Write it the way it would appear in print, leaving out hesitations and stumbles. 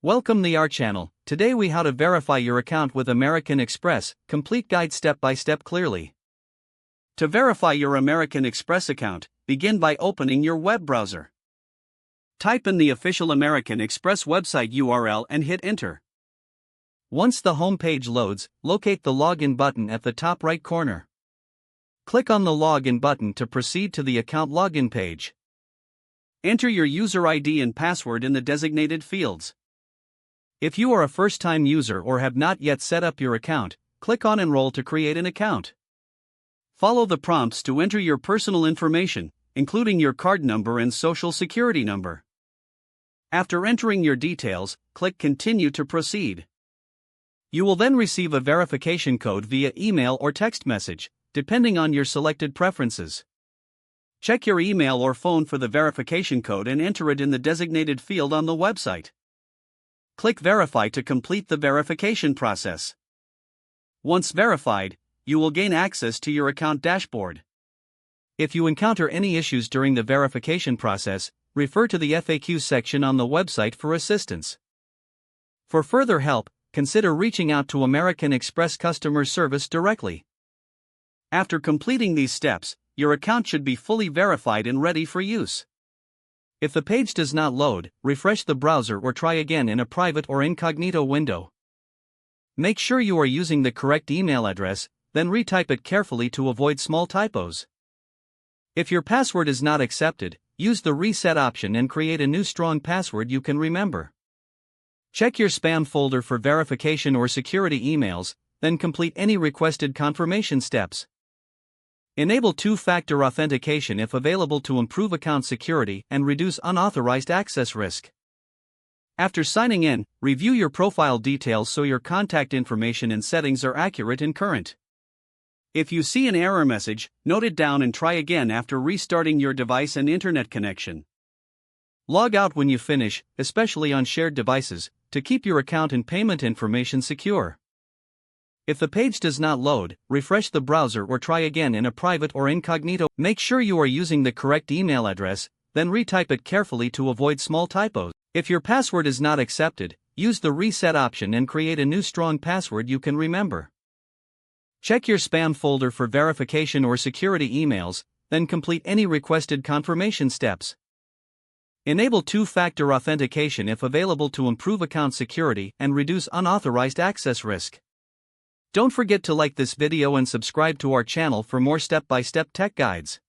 Welcome to our channel. Today we how to verify your account with American Express, complete guide step by step clearly. To verify your American Express account, begin by opening your web browser. Type in the official American Express website URL and hit enter. Once the home page loads, locate the login button at the top right corner. Click on the login button to proceed to the account login page. Enter your user ID and password in the designated fields. If you are a first-time user or have not yet set up your account, click on Enroll to create an account. Follow the prompts to enter your personal information, including your card number and social security number. After entering your details, click Continue to proceed. You will then receive a verification code via email or text message, depending on your selected preferences. Check your email or phone for the verification code and enter it in the designated field on the website. Click Verify to complete the verification process. Once verified, you will gain access to your account dashboard. If you encounter any issues during the verification process, refer to the FAQ section on the website for assistance. For further help, consider reaching out to American Express customer service directly. After completing these steps, your account should be fully verified and ready for use. If the page does not load, refresh the browser or try again in a private or incognito window. Make sure you are using the correct email address, then retype it carefully to avoid small typos. If your password is not accepted, use the reset option and create a new strong password you can remember. Check your spam folder for verification or security emails, then complete any requested confirmation steps. Enable two-factor authentication if available to improve account security and reduce unauthorized access risk. After signing in, review your profile details so your contact information and settings are accurate and current. If you see an error message, note it down and try again after restarting your device and internet connection. Log out when you finish, especially on shared devices, to keep your account and payment information secure. If the page does not load, refresh the browser or try again in a private or incognito. Make sure you are using the correct email address, then retype it carefully to avoid small typos. If your password is not accepted, use the reset option and create a new strong password you can remember. Check your spam folder for verification or security emails, then complete any requested confirmation steps. Enable two-factor authentication if available to improve account security and reduce unauthorized access risk. Don't forget to like this video and subscribe to our channel for more step-by-step tech guides.